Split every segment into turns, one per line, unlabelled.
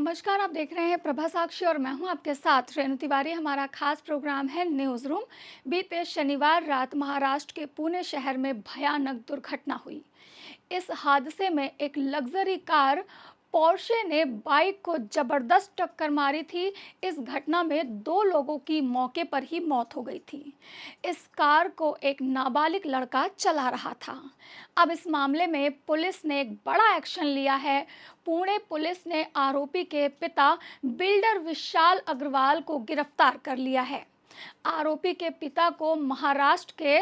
नमस्कार, आप देख रहे हैं प्रभा साक्षी और मैं हूं आपके साथ रेणु तिवारी। हमारा खास प्रोग्राम है न्यूज़ रूम। बीते शनिवार रात महाराष्ट्र के पुणे शहर में भयानक दुर्घटना हुई। इस हादसे में एक लग्जरी कार पोर्शे ने बाइक को जबरदस्त टक्कर मारी थी। इस घटना में 2 लोगों की मौके पर ही मौत हो गई थी। इस कार को एक नाबालिग लड़का चला रहा था। अब इस मामले में पुलिस ने एक बड़ा एक्शन लिया है। पुणे पुलिस ने आरोपी के पिता बिल्डर विशाल अग्रवाल को गिरफ्तार कर लिया है। आरोपी के पिता को महाराष्ट्र के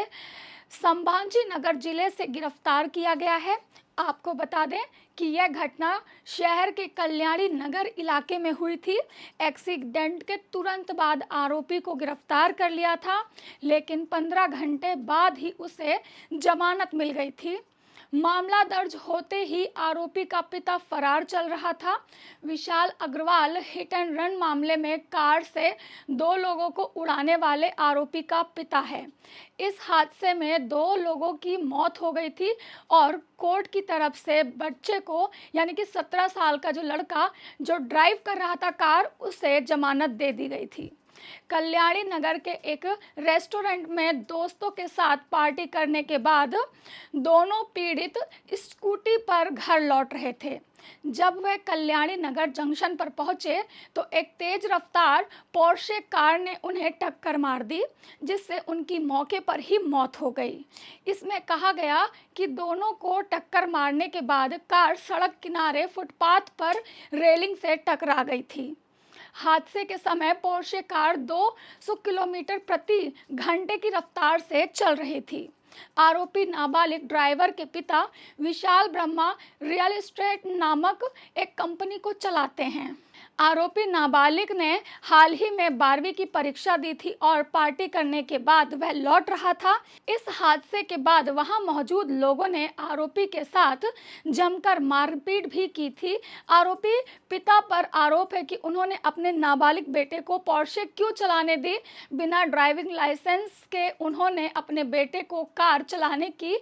संभाजी नगर जिले से गिरफ्तार किया गया है। आपको बता दें कि यह घटना शहर के कल्याणी नगर इलाके में हुई थी। एक्सीडेंट के तुरंत बाद आरोपी को गिरफ्तार कर लिया था, लेकिन 15 घंटे बाद ही उसे जमानत मिल गई थी। मामला दर्ज होते ही आरोपी का पिता फरार चल रहा था। विशाल अग्रवाल हिट एंड रन मामले में कार से 2 लोगों को उड़ाने वाले आरोपी का पिता है। इस हादसे में 2 लोगों की मौत हो गई थी और कोर्ट की तरफ से बच्चे को यानी कि 17 साल का जो लड़का जो ड्राइव कर रहा था कार, उसे जमानत दे दी गई थी। कल्याणी नगर के एक रेस्टोरेंट में दोस्तों के साथ पार्टी करने के बाद दोनों पीड़ित स्कूटी पर घर लौट रहे थे। जब वह कल्याणी नगर जंक्शन पर पहुंचे तो एक तेज रफ्तार पोर्शे कार ने उन्हें टक्कर मार दी, जिससे उनकी मौके पर ही मौत हो गई। इसमें कहा गया कि दोनों को टक्कर मारने के बाद कार सड़क किनारे फुटपाथ पर रेलिंग से टकरा गई थी। हादसे के समय पोर्शे कार 200 किलोमीटर प्रति घंटे की रफ्तार से चल रही थी। आरोपी नाबालिग ड्राइवर के पिता विशाल ब्रह्मा रियल एस्टेट नामक एक कंपनी को चलाते हैं। आरोपी नाबालिग ने हाल ही में 12वीं की परीक्षा दी थी और पार्टी करने के बाद वह लौट रहा था। इस हादसे के बाद वहां मौजूद लोगों ने आरोपी के साथ जमकर मारपीट भी की थी। आरोपी पिता पर आरोप है कि उन्होंने अपने नाबालिग बेटे को पोर्शे क्यों चलाने दी। बिना ड्राइविंग लाइसेंस के उन्होंने अपने बेटे को कार चलाने की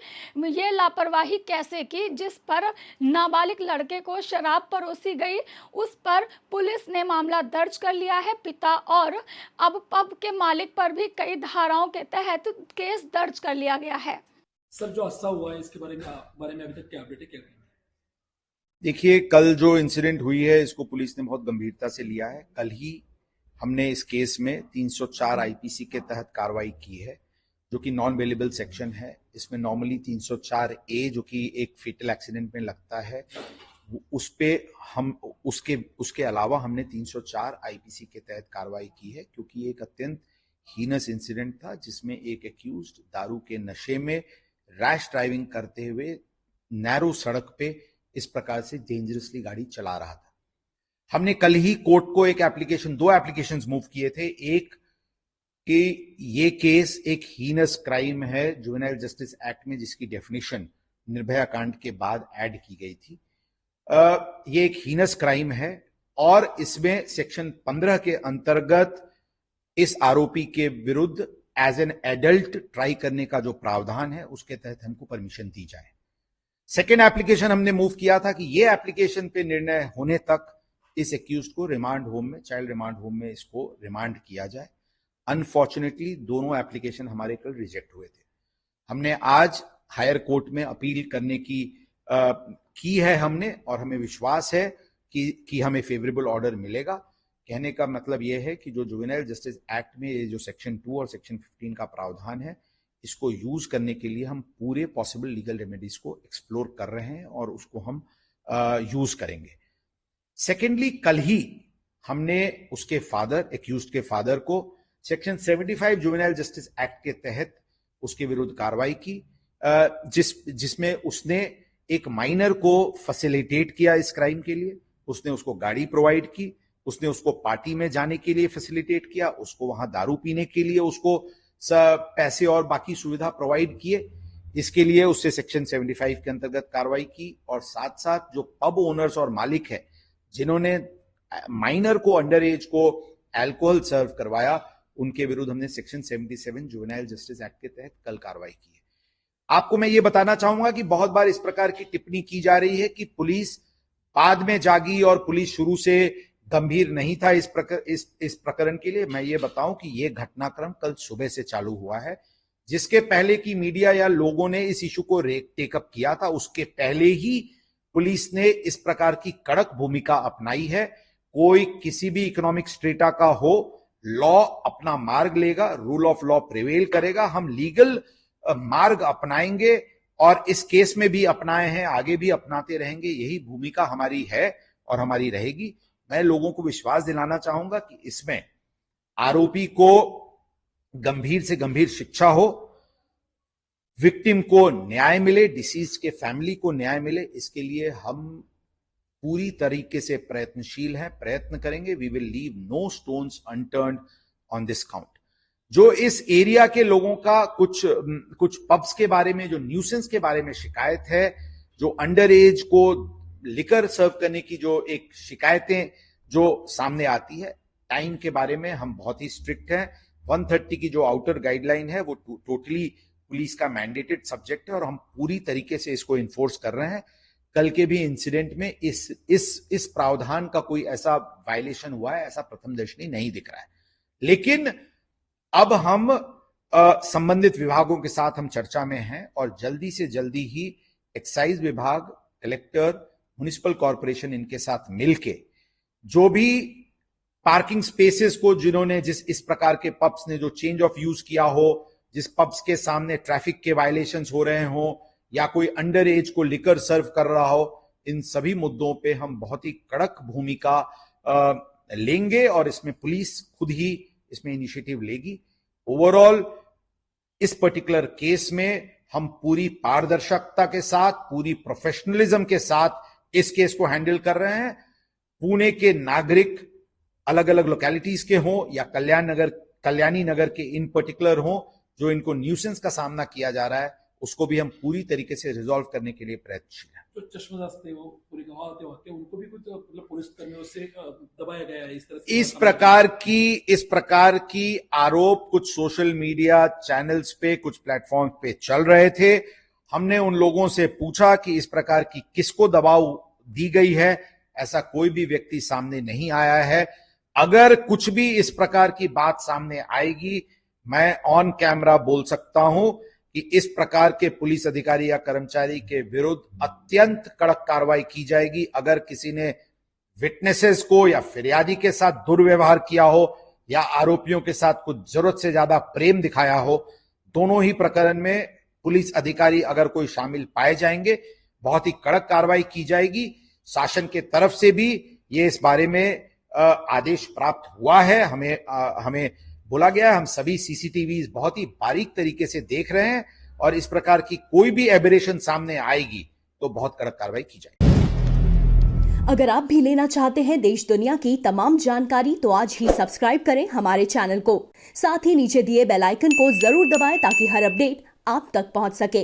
ये लापरवाही कैसे की, जिस पर नाबालिग लड़के को शराब परोसी गई। उस पर पुलिस ने मामला दर्ज कर लिया है। पिता और अब पब के मालिक पर भी कई धाराओं के तहत केस दर्ज कर लिया गया है।
सर, जो हादसा हुआ है इसके बारे में अभी तक क्या अपडेट है, क्या कहेंगे?
देखिए, कल जो इंसिडेंट हुई है इसको पुलिस ने बहुत गंभीरता से लिया है। कल ही हमने इस केस में 304 आईपीसी के तहत कार्रवाई की है, जो कि नॉन बेलेबल सेक्शन है। इसमें नॉर्मली 304 ए जो कि एक फेटल एक्सीडेंट में लगता है, उस पे हम उसके अलावा हमने 304 आईपीसी के तहत कार्रवाई की है, क्योंकि एक अत्यंत हीनस इंसिडेंट था जिसमें एक एक्यूज्ड दारू के नशे में रैश ड्राइविंग करते हुए नैरो सड़क पे इस प्रकार से डेंजरसली गाड़ी चला रहा था। हमने कल ही कोर्ट को दो एप्लीकेशंस मूव किए थे। एक कि ये केस एक हीनस क्राइम है जुवेनाइल जस्टिस एक्ट में, जिसकी डेफिनेशन निर्भया कांड के बाद ऐड की गई थी। ये एक हीनस क्राइम है और इसमें सेक्शन 15 के अंतर्गत इस आरोपी के विरुद्ध एज एन एडल्ट ट्राई करने का जो प्रावधान है उसके तहत हमको परमिशन दी जाए। सेकेंड एप्लीकेशन हमने मूव किया था कि ये एप्लीकेशन पे निर्णय होने तक इस एक्यूज्ड को रिमांड होम में, चाइल्ड रिमांड होम में इसको रिमांड किया जाए। अनफॉर्चुनेटली दोनों एप्लीकेशन हमारे कल रिजेक्ट हुए थे। हमने आज हायर कोर्ट में अपील करने की है हमने, और हमें विश्वास है कि हमें फेवरेबल ऑर्डर मिलेगा। कहने का मतलब यह है कि जो जुवेनाइल जस्टिस एक्ट में ये जो सेक्शन 2 और सेक्शन 15 का प्रावधान है, इसको यूज करने के लिए हम पूरे पॉसिबल लीगल रेमेडीज को एक्सप्लोर कर रहे हैं और उसको हम यूज करेंगे। सेकेंडली, कल ही हमने उसके फादर, एक्यूज्ड के फादर को सेक्शन 75 जुवेनाइल जस्टिस एक्ट के तहत उसके विरुद्ध कार्रवाई की, जिसमें उसने एक माइनर को फैसिलिटेट किया इस क्राइम के लिए। उसने उसको गाड़ी प्रोवाइड की, उसने उसको पार्टी में जाने के लिए फैसिलिटेट किया, उसको वहां दारू पीने के लिए उसको पैसे और बाकी सुविधा प्रोवाइड किए। इसके लिए उससे सेक्शन 75 के अंतर्गत कार्रवाई की, और साथ साथ जो पब ओनर्स और मालिक है जिन्होंने माइनर को, अंडर एज को अल्कोहल सर्व करवाया, उनके विरुद्ध हमने सेक्शन 77 जुवेनाइल जस्टिस एक्ट के तहत कल कार्रवाई की है। आपको मैं ये बताना चाहूंगा कि बहुत बार इस प्रकार की टिप्पणी की जा रही है कि पुलिस बाद में जागी और पुलिस शुरू से गंभीर नहीं था इस प्रकरण के लिए। मैं ये बताऊं कि ये घटनाक्रम कल सुबह से चालू हुआ है। जिसके पहले की मीडिया या लोगों ने इस इशू को टेकअप किया था, उसके पहले ही पुलिस ने इस प्रकार की कड़क भूमिका अपनाई है। कोई किसी भी इकोनॉमिक स्ट्रेटा का हो, लॉ अपना मार्ग लेगा, रूल ऑफ लॉ प्रिवेल करेगा। हम लीगल मार्ग अपनाएंगे और इस केस में भी अपनाए हैं, आगे भी अपनाते रहेंगे। यही भूमिका हमारी है और हमारी रहेगी। मैं लोगों को विश्वास दिलाना चाहूंगा कि इसमें आरोपी को गंभीर से गंभीर शिक्षा हो, विक्टिम को न्याय मिले, डिसीज के फैमिली को न्याय मिले। इसके लिए हम पूरी तरीके से प्रयत्नशील हैं, प्रयत्न करेंगे। We will leave no stones unturned on this count. जो इस एरिया के लोगों का कुछ पब्स के बारे में, जो न्यूसेंस के बारे में शिकायत है, जो अंडर एज को लिकर सर्व करने की जो एक शिकायतें जो सामने आती है, टाइम के बारे में हम बहुत ही स्ट्रिक्ट हैं। 130 की जो आउटर गाइडलाइन है वो टोटली पुलिस का मैंडेटेड सब्जेक्ट है और हम पूरी तरीके से इसको इन्फोर्स कर रहे हैं। कल के भी इंसिडेंट में इस प्रावधान का कोई ऐसा वायलेशन हुआ है, ऐसा प्रथम दर्शनी नहीं दिख रहा है। लेकिन अब हम संबंधित विभागों के साथ हम चर्चा में हैं और जल्दी से जल्दी ही एक्साइज विभाग, कलेक्टर, म्युनिसिपल कॉर्पोरेशन इनके साथ मिलके जो भी पार्किंग स्पेसेस को जिन्होंने इस प्रकार के पब्स ने जो चेंज ऑफ यूज किया हो, जिस पब्स के सामने ट्रैफिक के वायलेशंस हो रहे हो या कोई अंडर एज को लिकर सर्व कर रहा हो, इन सभी मुद्दों पे हम बहुत ही कड़क भूमिका लेंगे और इसमें पुलिस खुद ही इसमें इनिशिएटिव लेगी। ओवरऑल इस पर्टिकुलर केस में हम पूरी पारदर्शिता के साथ, पूरी प्रोफेशनलिज्म के साथ इस केस को हैंडल कर रहे हैं। पुणे के नागरिक अलग अलग लोकेलिटीज के हों या कल्याणी नगर के इन पर्टिकुलर हों, जो इनको न्यूसेंस का सामना किया जा रहा है, उसको भी हम पूरी तरीके से रिजॉल्व करने के लिए प्रयत्नशील हैं।
जो चश्मदास थे वो पूरी गवाह होते उनको भी कुछ मतलब पुलिस कर्मियों से दबाया गया है, इस तरह से
इस प्रकार की आरोप कुछ सोशल मीडिया चैनल्स पे, कुछ प्लेटफॉर्म पे चल रहे थे। हमने उन लोगों से पूछा कि इस प्रकार की किसको दबाव दी गई है। ऐसा कोई भी व्यक्ति सामने नहीं आया है। अगर कुछ भी इस प्रकार की बात सामने आएगी, मैं ऑन कैमरा बोल सकता हूं कि इस प्रकार के पुलिस अधिकारी या कर्मचारी के विरुद्ध अत्यंत कड़क कार्रवाई की जाएगी। अगर किसी ने विटनेसेस को या फिरियादी के साथ दुर्व्यवहार किया हो या आरोपियों के साथ कुछ जरूरत से ज्यादा प्रेम दिखाया हो, दोनों ही प्रकरण में पुलिस अधिकारी अगर कोई शामिल पाए जाएंगे, बहुत ही कड़क कार्रवाई की जाएगी। शासन के तरफ से भी ये इस बारे में आदेश प्राप्त हुआ है। हमें बोला गया है, हम सभी सीसीटीवी बहुत ही बारीक तरीके से देख रहे हैं और इस प्रकार की कोई भी एबरेशन सामने आएगी तो बहुत कड़क कार्रवाई की जाएगी।
अगर आप भी लेना चाहते हैं देश दुनिया की तमाम जानकारी तो आज ही सब्सक्राइब करें हमारे चैनल को। साथ ही नीचे दिए बेल आइकन को जरूर दबाएं ताकि हर अपडेट आप तक पहुंच सके।